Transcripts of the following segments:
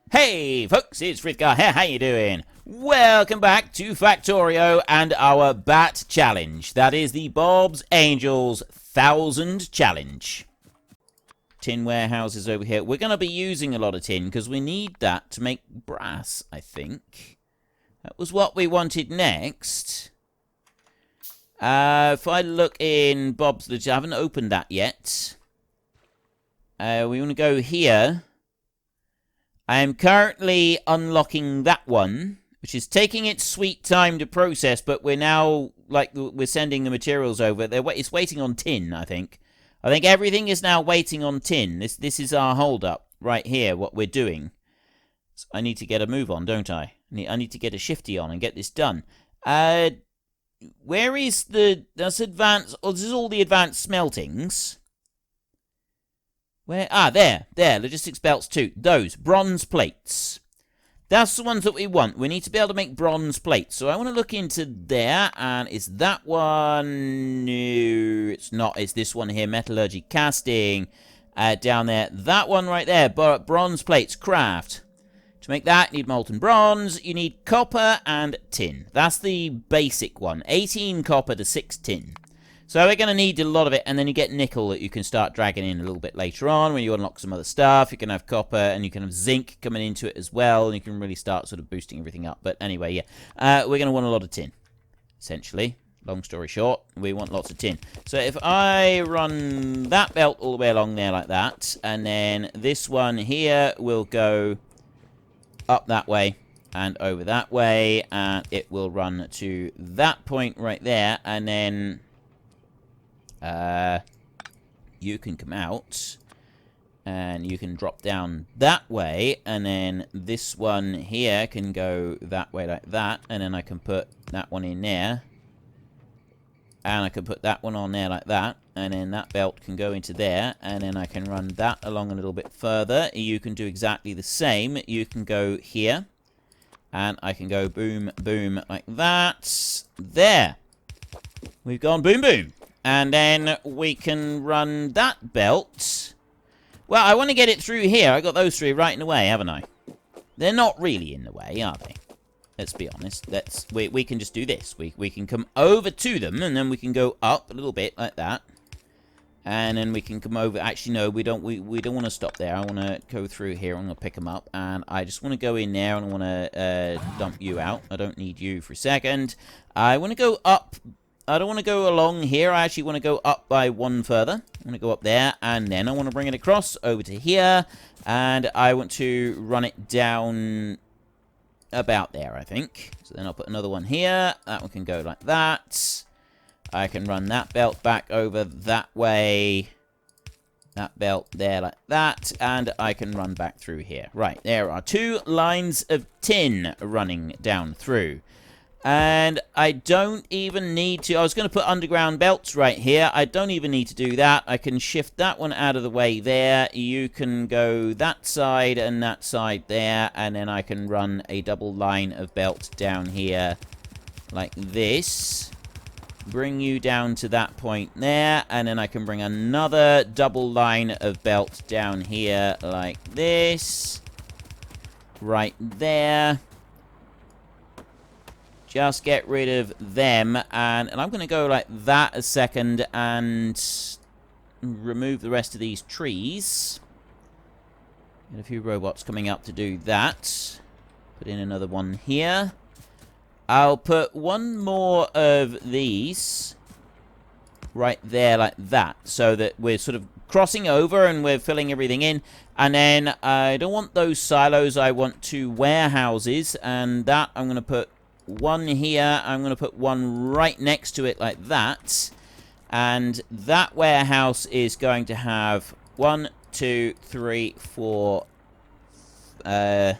Hey folks, it's Frithgar here, how you doing? Welcome back to Factorio and our Bat Challenge. That is the Bob's Angels 1000 Challenge. Tin warehouses over here. We're going to be using a lot of tin because we need that to make brass, I think. That was what we wanted next. If I look in Bob's, I haven't opened that yet. We want to go here. I am currently unlocking that one, which is taking its sweet time to process, but we're now, we're sending the materials over. It's waiting on tin, I think. I think everything is now waiting on tin. This is our hold-up right here, what we're doing. So I need to get a move on, don't I? I need to get a shifty on and get this done. Where is that's advanced, this is all the advanced smeltings. Where? Ah, there. Logistics belts too. Those. Bronze plates. That's the ones that we want. We need to be able to make bronze plates. So I want to look into there. And is that one? No, it's not. It's this one here. Metallurgy casting. Down there. That one right there. Bronze plates. Craft. To make that, you need molten bronze. You need copper and tin. That's the basic one. 18 copper to 6 tin. So we're going to need a lot of it, and then you get nickel that you can start dragging in a little bit later on when you unlock some other stuff. You can have copper, and you can have zinc coming into it as well, and you can really start sort of boosting everything up. But anyway, yeah, we're going to want a lot of tin, essentially. Long story short, we want lots of tin. So if I run that belt all the way along there like that, and then this one here will go up that way and over that way, and it will run to that point right there, and then you can come out and you can drop down that way, and then this one here can go that way like that, and then I can put that one in there, and I can put that one on there like that, and then that belt can go into there, and then I can run that along a little bit further. You can do exactly the same. You can go here, and I can go boom, boom, like that. There. We've gone boom, boom. And then we can run that belt. Well, I want to get it through here. I got those three right in the way, haven't I? They're not really in the way, are they? Let's be honest. We can just do this. We can come over to them, and then we can go up a little bit like that. And then we can come over. Actually, no, we don't want to stop there. I want to go through here. I'm going to pick them up, and I just want to go in there, and I want to dump you out. I don't need you for a second. I want to go up. I don't want to go along here. I actually want to go up by one further. I want to go up there, and then I want to bring it across over to here, and I want to run it down about there, I think. So then I'll put another one here. That one can go like that. I can run that belt back over that way. That belt there like that, and I can run back through here. Right, there are 2 lines of tin running down through. And I don't even need to... I was going to put underground belts right here. I don't even need to do that. I can shift that one out of the way there. You can go that side and that side there. And then I can run a double line of belt down here like this. Bring you down to that point there. And then I can bring another double line of belt down here like this. Right there. Just get rid of them, and I'm going to go like that a second and remove the rest of these trees. Get a few robots coming up to do that. Put in another one here. I'll put one more of these right there like that, so that we're sort of crossing over and we're filling everything in. And then I don't want those silos. I want 2 warehouses, and that I'm going to put one here. I'm going to put one right next to it like that. And that warehouse is going to have 1, 2, 3, 4, 5.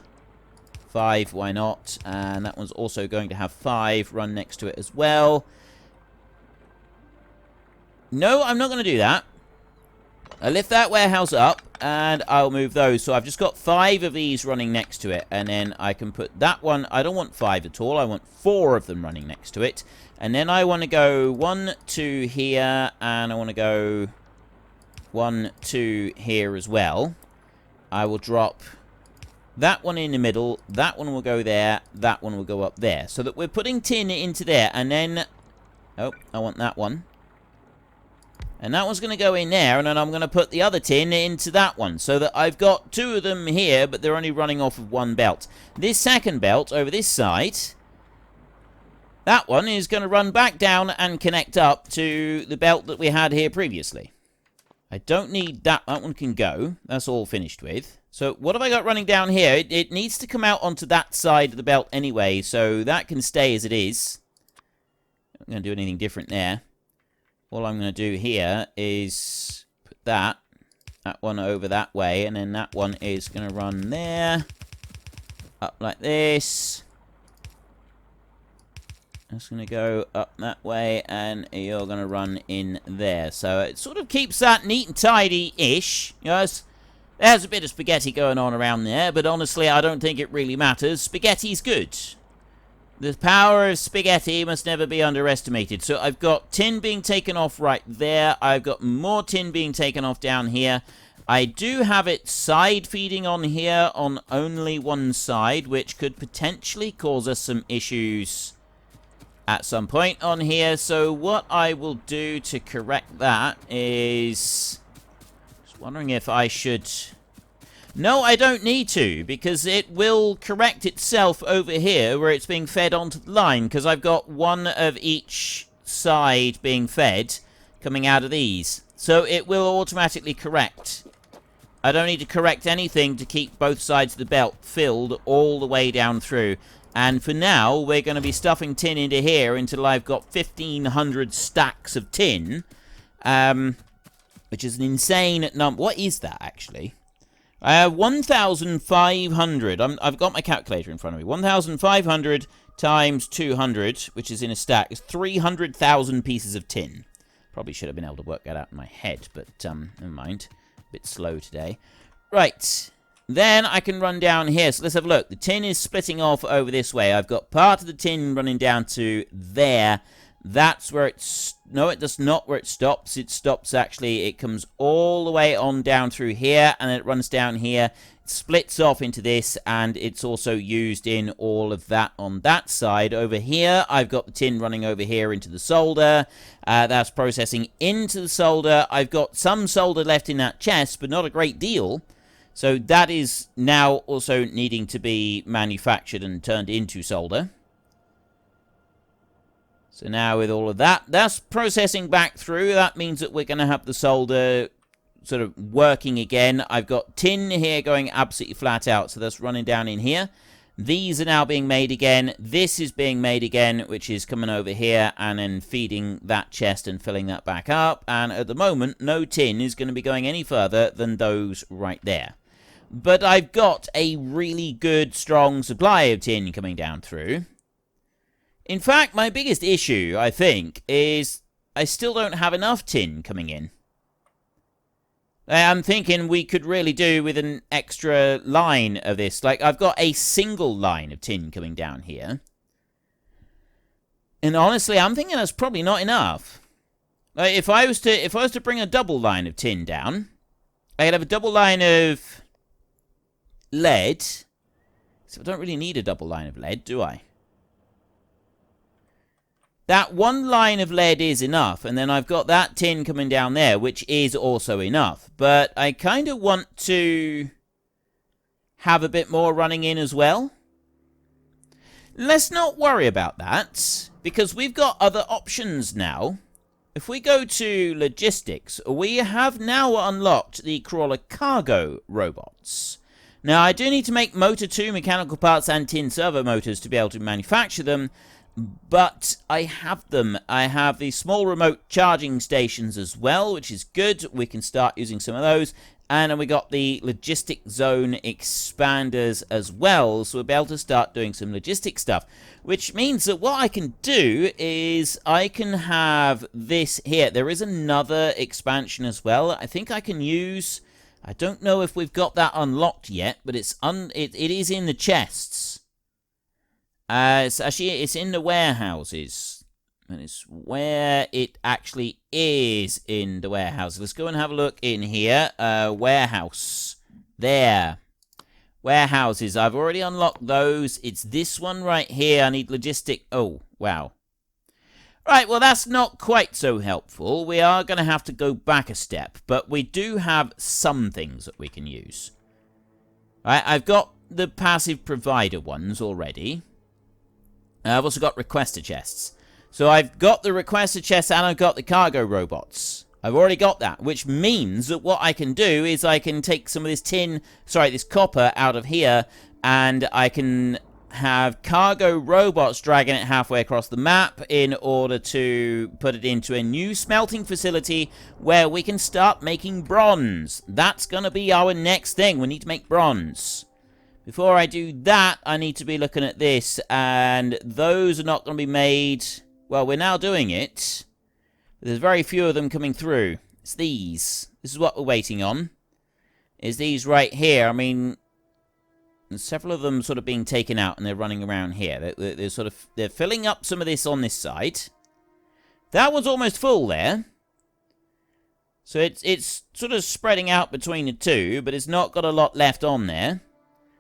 Why not? And that one's also going to have 5 run next to it as well. No, I'm not going to do that. I lift that warehouse up, and I'll move those. So I've just got 5 of these running next to it, and then I can put that one. I don't want 5 at all. I want 4 of them running next to it. And then I want to go 1, 2 here, and I want to go 1, 2 here as well. I will drop that one in the middle, that one will go there, that one will go up there. So that we're putting tin into there, and then... Oh, I want that one. And that one's going to go in there, and then I'm going to put the other tin into that one, so that I've got 2 of them here, but they're only running off of 1 belt. This second belt over this side, that one is going to run back down and connect up to the belt that we had here previously. I don't need that. That one can go. That's all finished with. So what have I got running down here? It needs to come out onto that side of the belt anyway, so that can stay as it is. I'm not going to do anything different there. All I'm going to do here is put that one over that way, and then that one is going to run there, up like this. That's going to go up that way, and you're going to run in there. So it sort of keeps that neat and tidy-ish. You know, there's a bit of spaghetti going on around there, but honestly, I don't think it really matters. Spaghetti's good. The power of spaghetti must never be underestimated. So I've got tin being taken off right there. I've got more tin being taken off down here. I do have it side feeding on here on only one side, which could potentially cause us some issues at some point on here. So what I will do to correct that is... Just wondering if I should... No, I don't need to, because it will correct itself over here where it's being fed onto the line, because I've got one of each side being fed coming out of these. So it will automatically correct. I don't need to correct anything to keep both sides of the belt filled all the way down through. And for now, we're going to be stuffing tin into here until I've got 1,500 stacks of tin, which is an insane number. What is that, actually? 1,500. I've got my calculator in front of me. 1,500 times 200, which is in a stack, is 300,000 pieces of tin. Probably should have been able to work that out in my head, but never mind. A bit slow today. Right. Then I can run down here. So let's have a look. The tin is splitting off over this way. I've got part of the tin running down to there. That's where it's... No, it does not where it stops. It stops, actually. It comes all the way on down through here, and then it runs down here. It splits off into this, and it's also used in all of that on that side. Over here, I've got the tin running over here into the solder. That's processing into the solder. I've got some solder left in that chest, but not a great deal. So that is now also needing to be manufactured and turned into solder. So now with all of that, that's processing back through. That means that we're going to have the solder sort of working again. I've got tin here going absolutely flat out, so that's running down in here. These are now being made again. This is being made again, which is coming over here and then feeding that chest and filling that back up. And at the moment, no tin is going to be going any further than those right there. But I've got a really good, strong supply of tin coming down through. In fact, my biggest issue, I think, is I still don't have enough tin coming in. I'm thinking we could really do with an extra line of this. Like, I've got a single line of tin coming down here. And honestly, I'm thinking that's probably not enough. Like, if I was to bring a double line of tin down, I could have a double line of lead. So I don't really need a double line of lead, do I? That one line of lead is enough, and then I've got that tin coming down there, which is also enough. But I kind of want to have a bit more running in as well. Let's not worry about that, because we've got other options now. If we go to logistics, we have now unlocked the crawler cargo robots. Now, I do need to make motor 2 mechanical parts and tin servo motors to be able to manufacture them, but I have them. I have the small remote charging stations as well, which is good. We can start using some of those. And then we got the logistic zone expanders as well, so we'll be able to start doing some logistic stuff. Which means that what I can do is I can have this here. There is another expansion as well. I think I can use... I don't know if we've got that unlocked yet, but it is in the chests. It's in the warehouses. And it's where it actually is in the warehouse. Let's go and have a look in here. Warehouse. There. warehouses. I've already unlocked those. It's this one right here. I need logistic. Oh, wow. Right, well, that's not quite so helpful. We are going to have to go back a step, but we do have some things that we can use. Right, I've got the passive provider ones already. I've also got requester chests. So I've got the requester chests and I've got the cargo robots. I've already got that, which means that what I can do is I can take some of this copper out of here, and I can have cargo robots dragging it halfway across the map in order to put it into a new smelting facility where we can start making bronze. That's going to be our next thing. We need to make bronze. Before I do that, I need to be looking at this, and those are not going to be made... Well, we're now doing it. There's very few of them coming through. It's these. This is what we're waiting on. Is these right here. I mean... There's several of them sort of being taken out, and they're running around here. They're filling up some of this on this side. That one's almost full there. So it's sort of spreading out between the two, but it's not got a lot left on there.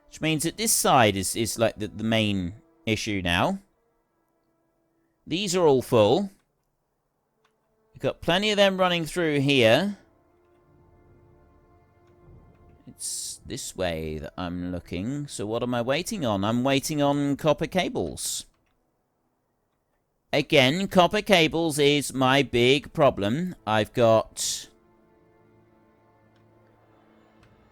Which means that this side is like the main issue now. These are all full. We've got plenty of them running through here. It's this way that I'm looking. So what am I waiting on? I'm waiting on copper cables. Again, copper cables is my big problem. I've got...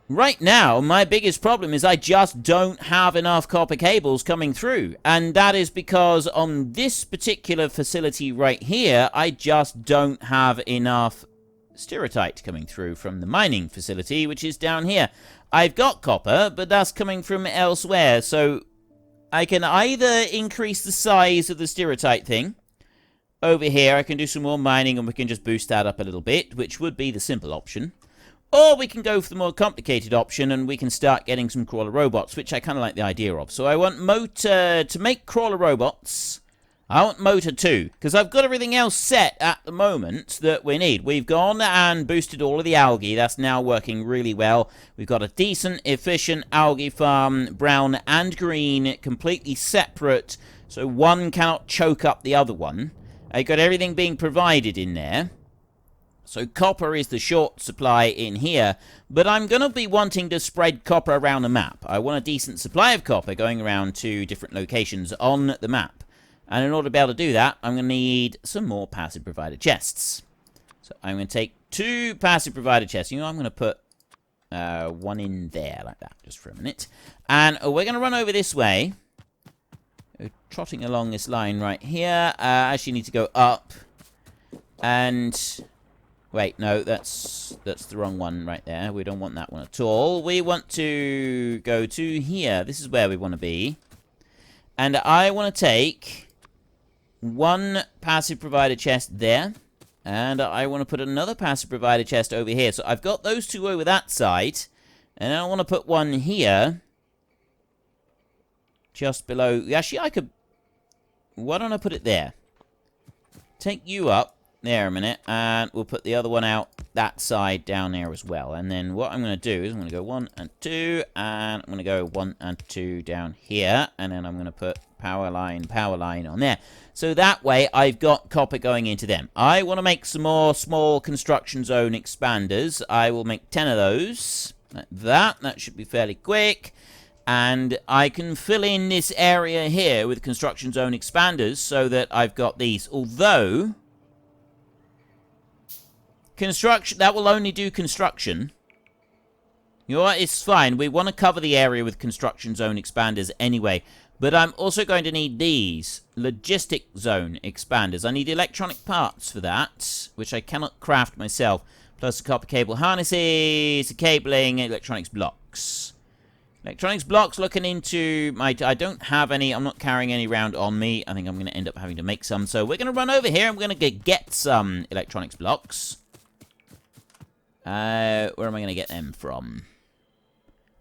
Right now, my biggest problem is I just don't have enough copper cables coming through. And that is because on this particular facility right here, I just don't have enough stereotype coming through from the mining facility, which is down here. I've got copper, but that's coming from elsewhere. So I can either increase the size of the stereotype thing. Over here, I can do some more mining and we can just boost that up a little bit, which would be the simple option. Or we can go for the more complicated option and we can start getting some crawler robots, which I kind of like the idea of. So I want motor to make crawler robots. I want motor 2, because I've got everything else set at the moment that we need. We've gone and boosted all of the algae. That's now working really well. We've got a decent, efficient algae farm, brown and green, completely separate, so one cannot choke up the other one. I've got everything being provided in there. So copper is the short supply in here, but I'm going to be wanting to spread copper around the map. I want a decent supply of copper going around to different locations on the map. And in order to be able to do that, I'm going to need some more passive provider chests. So I'm going to take 2 passive provider chests. You know, I'm going to put one in there like that, just for a minute. And we're going to run over this way. We're trotting along this line right here. Actually need to go up. And... Wait, no, that's the wrong one right there. We don't want that one at all. We want to go to here. This is where we want to be. And I want to take 1 passive provider chest there. And I want to put another passive provider chest over here. So I've got those 2 over that side. And I want to put one here. Just below. Actually, I could... Why don't I put it there? Take you up. There a minute, and we'll put the other one out that side down there as well. And then what I'm going to do is I'm going to go 1 and 2, and I'm going to go 1 and 2 down here, and then I'm going to put power line on there. So that way I've got copper going into them. I want to make some more small construction zone expanders. I will make 10 of those. Like that. That should be fairly quick. And I can fill in this area here with construction zone expanders so that I've got these. Although... Construction, that will only do construction. You know what, it's fine. We want to cover the area with construction zone expanders anyway. But I'm also going to need these logistic zone expanders. I need electronic parts for that, which I cannot craft myself. Plus the copper cable harnesses, the cabling, electronics blocks. Electronics blocks looking into my... I don't have any. I'm not carrying any around on me. I think I'm going to end up having to make some. So we're going to run over here and we're going to get some electronics blocks. Where am I going to get them from?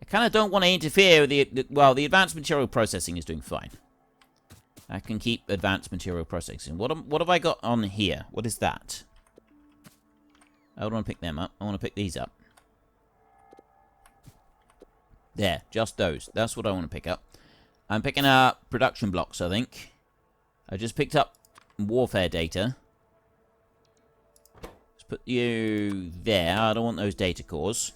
I kind of don't want to interfere with the... Well, the advanced material processing is doing fine. I can keep advanced material processing. What have I got on here? What is that? I don't want to pick them up. I want to pick these up. There, just those. That's what I want to pick up. I'm picking up production blocks, I think. I just picked up warfare data. Let's put you there. I don't want those data cores.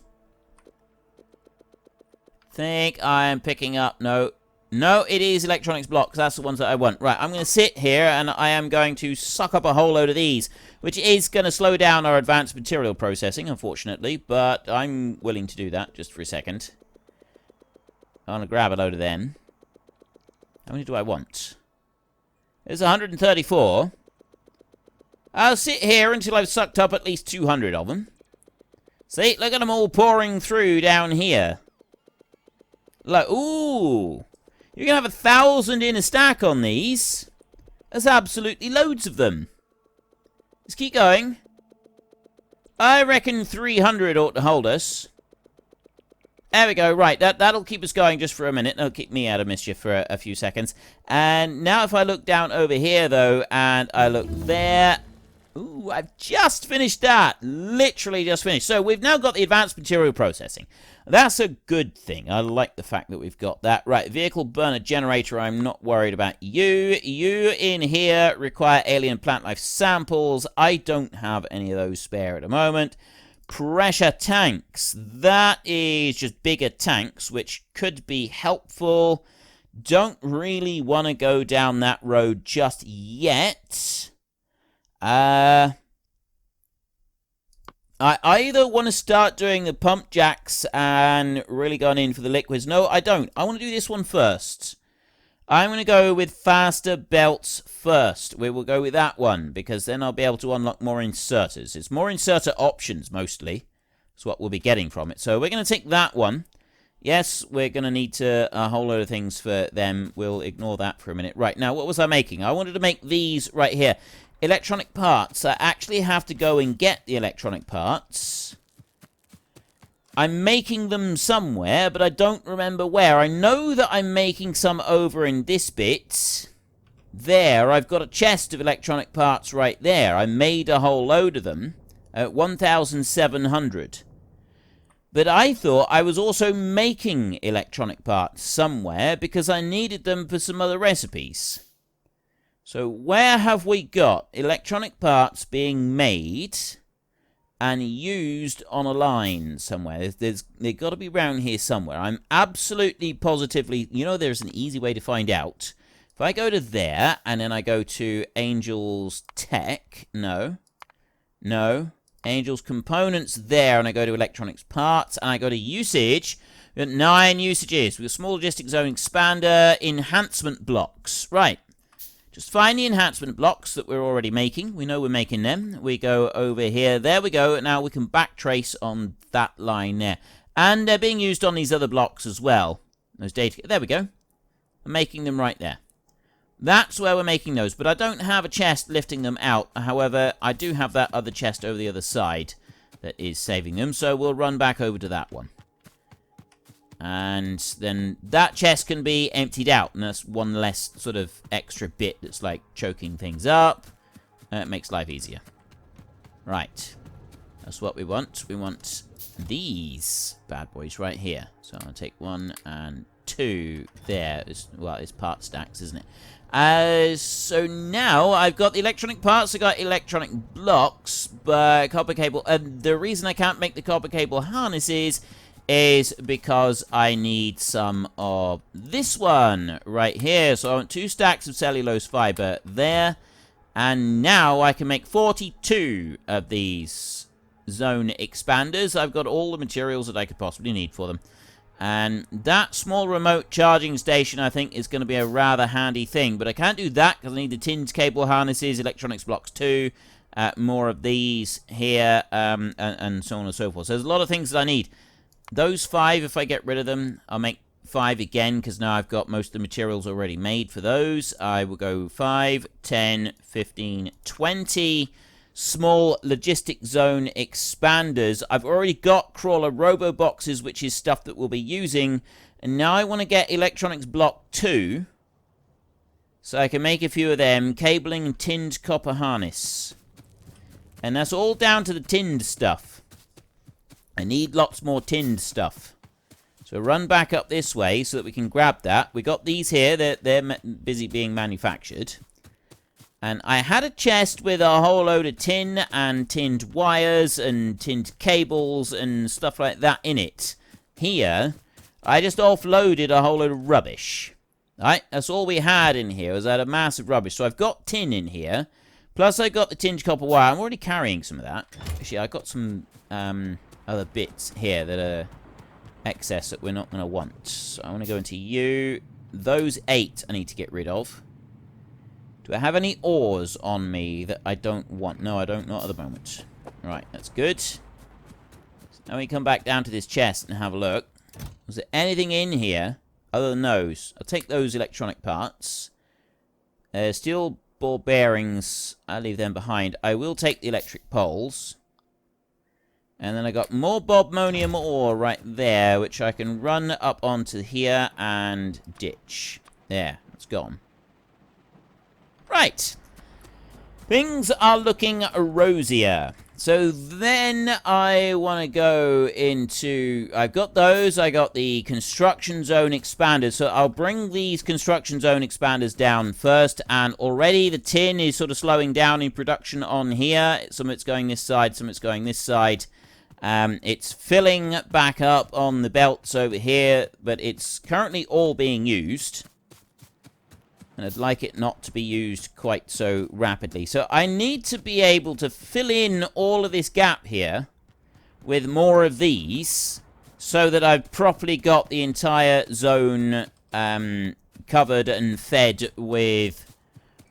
Think I am picking up... No, it is electronics blocks. That's the ones that I want. Right, I'm going to sit here and I am going to suck up a whole load of these, which is going to slow down our advanced material processing, unfortunately, but I'm willing to do that just for a second. I want to grab a load of them. How many do I want? There's 134. I'll sit here until I've sucked up at least 200 of them. See, look at them all pouring through down here. Like, ooh. You're going to have 1,000 in a stack on these. That's absolutely loads of them. Let's keep going. I reckon 300 ought to hold us. There we go. Right, that'll keep us going just for a minute. That'll keep me out of mischief for a few seconds. And now if I look down over here, though, and I look there... Ooh, I've just finished that. Literally just finished. So we've now got the advanced material processing. That's a good thing. I like the fact that we've got that. Right, vehicle burner generator, I'm not worried about you. You in here require alien plant life samples. I don't have any of those spare at the moment. Pressure tanks. That is just bigger tanks, which could be helpful. Don't really want to go down that road just yet. I either want to start doing the pump jacks and really going in for the liquids. No, I don't. I want to do this one first. I'm going to go with faster belts first. We will go with that one, because then I'll be able to unlock more inserters. It's more inserter options, mostly. That's what we'll be getting from it. So we're going to take that one. Yes, we're going to need a whole load of things for them. We'll ignore that for a minute. Right, now, what was I making? I wanted to make these right here. Electronic parts. I actually have to go and get the electronic parts. I'm making them somewhere, but I don't remember where. I know that I'm making some over in this bit. There, I've got a chest of electronic parts right there. I made a whole load of them at 1,700. But I thought I was also making electronic parts somewhere because I needed them for some other recipes. So where have we got electronic parts being made and used on a line somewhere? They've got to be around here somewhere. I'm absolutely positively... You know, there's an easy way to find out. If I go to there, and then I go to Angel's Tech... No. Angel's Components there, and I go to Electronics Parts, and I go to Usage. We've got 9 usages. We've got Small Logistic Zone Expander, Enhancement Blocks. Right. Just find the enhancement blocks that we're already making. We know we're making them. We go over here. There we go. Now we can backtrace on that line there. And they're being used on these other blocks as well. Those data. There we go. I'm making them right there. That's where we're making those. But I don't have a chest lifting them out. However, I do have that other chest over the other side that is saving them. So we'll run back over to that one. And then that chest can be emptied out. And that's one less sort of extra bit that's like choking things up. It makes life easier. Right. That's what we want. We want these bad boys right here. So I'll take 1 and 2 there. Well, it's part stacks, isn't it? So now I've got the electronic parts. I've got electronic blocks. But copper cable. And the reason I can't make the copper cable harnesses is because I need some of this one right here. So I want 2 stacks of cellulose fiber there. And now I can make 42 of these zone expanders. I've got all the materials that I could possibly need for them. And that small remote charging station, I think, is going to be a rather handy thing. But I can't do that because I need the tinned cable harnesses, electronics blocks too. More of these here, and so on and so forth. So there's a lot of things that I need. Those 5, if I get rid of them, I'll make 5 again, because now I've got most of the materials already made for those. I will go 5, 10, 15, 20 small logistic zone expanders. I've already got crawler robo boxes, which is stuff that we'll be using. And now I want to get electronics block 2, so I can make a few of them. Cabling and tinned copper harness. And that's all down to the tinned stuff. I need lots more tinned stuff. So run back up this way so that we can grab that. We got these here. They're busy being manufactured. And I had a chest with a whole load of tin and tinned wires and tinned cables and stuff like that in it. Here, I just offloaded a whole load of rubbish. Right? That's all we had in here, was that a massive rubbish. So I've got tin in here. Plus I got the tinned copper wire. I'm already carrying some of that. Actually, I got some other bits here that are excess that we're not going to want. So I want to go into you. Those 8 I need to get rid of. Do I have any ores on me that I don't want? No, I don't, not at the moment. Right, that's good. So now we come back down to this chest and have a look. Was there anything in here other than those? I'll take those electronic parts. Steel ball bearings, I'll leave them behind. I will take the electric poles. And then I got more bobmonium ore right there, which I can run up onto here and ditch. There, it's gone. Right. Things are looking rosier. So then I want to go into... I've got those. I got the construction zone expanders. So I'll bring these construction zone expanders down first. And already the tin is sort of slowing down in production on here. Some of it's going this side, some of it's going this side. It's filling back up on the belts over here, but it's currently all being used. And I'd like it not to be used quite so rapidly. So I need to be able to fill in all of this gap here with more of these so that I've properly got the entire zone covered and fed with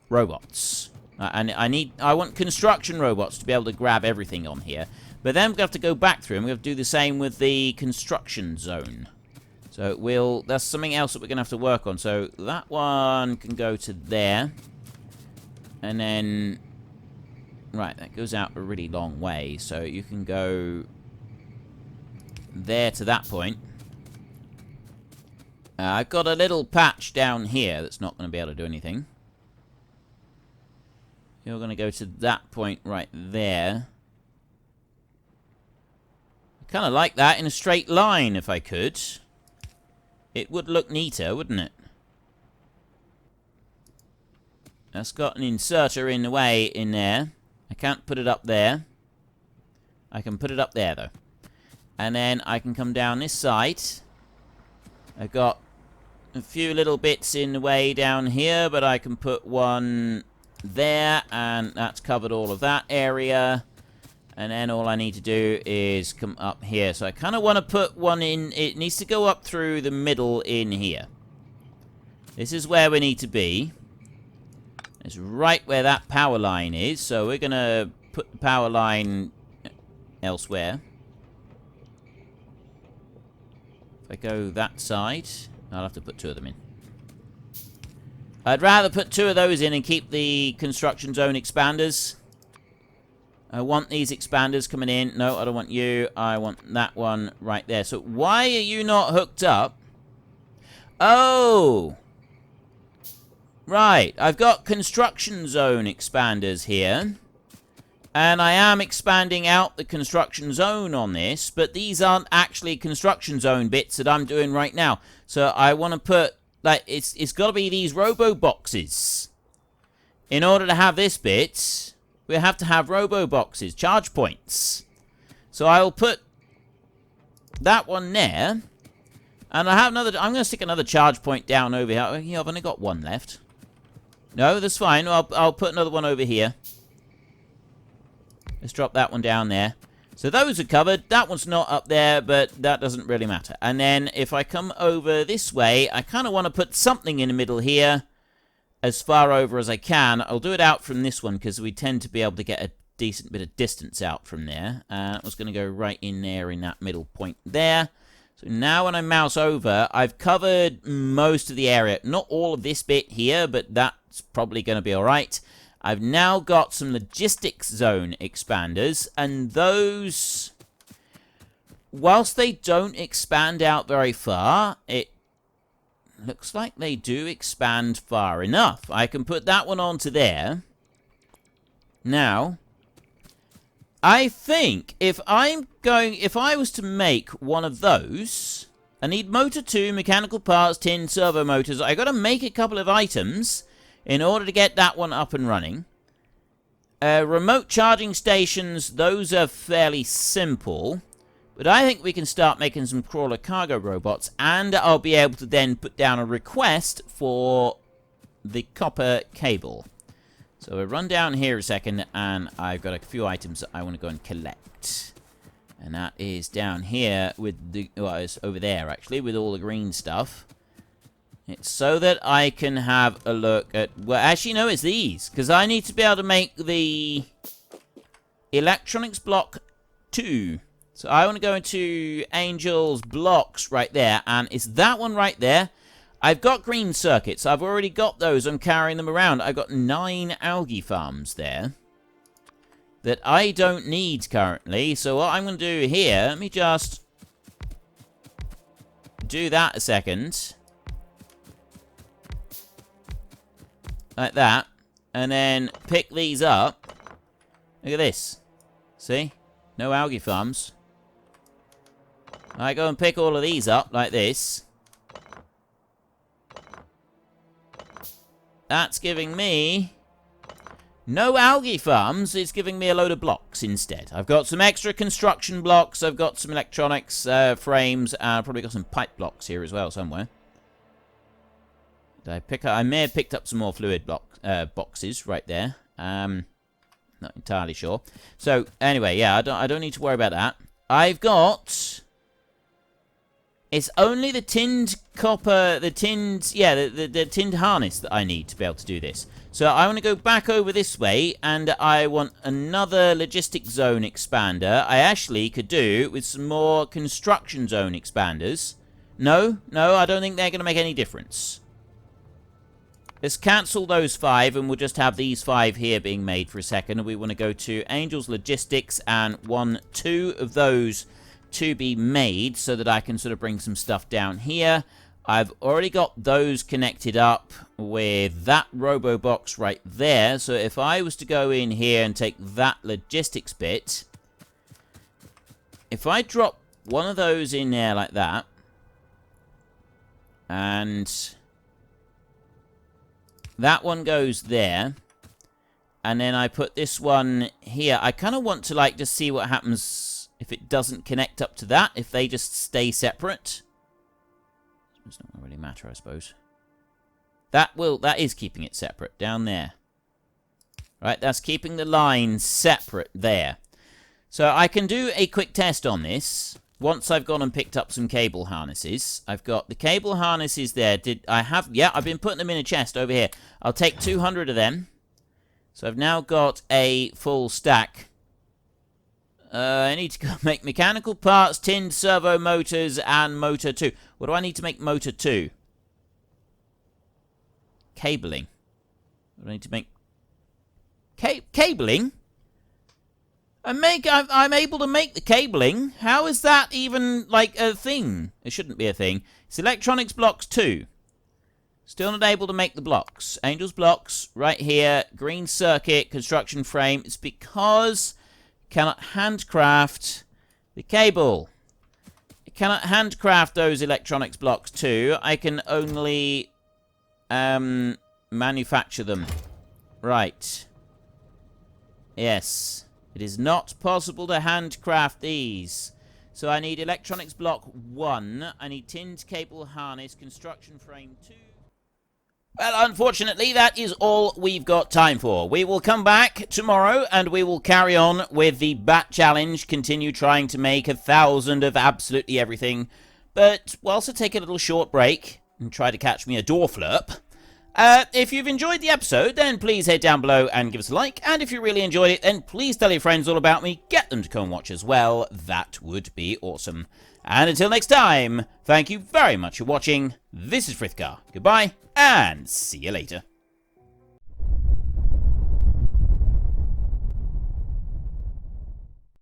robots. And I want construction robots to be able to grab everything on here. But then we're going to have to go back through and we're going to do the same with the construction zone. So that's something else that we're going to have to work on. So that one can go to there. And then, right, that goes out a really long way. So you can go there to that point. I've got a little patch down here that's not going to be able to do anything. You're going to go to that point right there. I kind of like that in a straight line if I could. It would look neater, wouldn't it? That's got an inserter in the way in there. I can't put it up there. I can put it up there, though. And then I can come down this side. I've got a few little bits in the way down here, but I can put one there, and that's covered all of that area. And then all I need to do is come up here. So I kind of want to put one in. It needs to go up through the middle in here. This is where we need to be. It's right where that power line is. So we're going to put the power line elsewhere. If I go that side, I'll have to put 2 of them in. I'd rather put 2 of those in and keep the construction zone expanders. I want these expanders coming in. No, I don't want you. I want that one right there. So why are you not hooked up? Oh! Right. I've got construction zone expanders here. And I am expanding out the construction zone on this. But these aren't actually construction zone bits that I'm doing right now. So I want to put... like, it's got to be these robo boxes. In order to have this bit... we have to have robo boxes, charge points. So I'll put that one there. And I have another... I'm going to stick another charge point down over here. Yeah, I've only got 1 left. No, that's fine. I'll put another one over here. Let's drop that one down there. So those are covered. That one's not up there, but that doesn't really matter. And then if I come over this way, I kind of want to put something in the middle here. As far over as I can. I'll do it out from this one because we tend to be able to get a decent bit of distance out from there. I was going to go right in there in that middle point there. So now when I mouse over, I've covered most of the area. Not all of this bit here, but that's probably going to be alright. I've now got some logistics zone expanders, and those, whilst they don't expand out very far, it looks like they do expand far enough. I can put that one onto there. Now, I think if I was to make one of those, I need motor 2, mechanical parts, tin, servo motors. I got to make a couple of items in order to get that one up and running. Remote charging stations, those are fairly simple. But I think we can start making some crawler cargo robots, and I'll be able to then put down a request for the copper cable. So we'll run down here a second, and I've got a few items that I want to go and collect. And that is down here with the... well, it's over there, actually, with all the green stuff. It's so that I can have a look at... well, actually, no, it's these. Because I need to be able to make the electronics block 2. So I want to go into Angel's blocks right there. And it's that one right there. I've got green circuits. I've already got those. I'm carrying them around. I've got 9 algae farms there that I don't need currently. So what I'm going to do here, let me just do that a second. Like that. And then pick these up. Look at this. See? No algae farms. I go and pick all of these up like this. That's giving me no algae farms. It's giving me a load of blocks instead. I've got some extra construction blocks. I've got some electronics frames. And I've probably got some pipe blocks here as well somewhere. Did I pick up? I may have picked up some more fluid boxes right there. Not entirely sure. So anyway, yeah, I don't need to worry about that. I've got... it's only the tinned copper, the tinned, yeah, the tinned harness that I need to be able to do this. So I want to go back over this way, and I want another logistic zone expander. I actually could do with some more construction zone expanders. No, I don't think they're going to make any difference. Let's cancel those 5, and we'll just have these 5 here being made for a second. And we want to go to Angel's Logistics, and 2 of those to be made so that I can sort of bring some stuff down here. I've already got those connected up with that robo box right there. So if I was to go in here and take that logistics bit, if I drop one of those in there like that, and that one goes there, and then I put this one here, I kind of want to like just see what happens if it doesn't connect up to that, if they just stay separate. It's not going to really matter, I suppose. That is keeping it separate down there. Right, that's keeping the lines separate there. So I can do a quick test on this once I've gone and picked up some cable harnesses. I've got the cable harnesses there. Yeah, I've been putting them in a chest over here. I'll take 200 of them. So I've now got a full stack. I need to go make mechanical parts, tinned servo motors, and motor 2. What do I need to make motor 2? Cabling. What do I need to make? Cabling? I'm able to make the cabling. How is that even, like, a thing? It shouldn't be a thing. It's electronics blocks 2. Still not able to make the blocks. Angel's blocks, right here. Green circuit, construction frame. It's because... cannot handcraft the cable. I cannot handcraft those electronics blocks too. I can only manufacture them. Right. Yes. It is not possible to handcraft these. So I need electronics block 1. I need tinned cable harness, construction frame 2. Well, unfortunately, that is all we've got time for. We will come back tomorrow, and we will carry on with the Bat Challenge, continue trying to make 1,000 of absolutely everything. But we'll also take a little short break and try to catch me a door flurp. If you've enjoyed the episode, then please head down below and give us a like. And if you really enjoyed it, then please tell your friends all about me. Get them to come watch as well. That would be awesome. And until next time, thank you very much for watching. This is Frithgar. Goodbye, and see you later.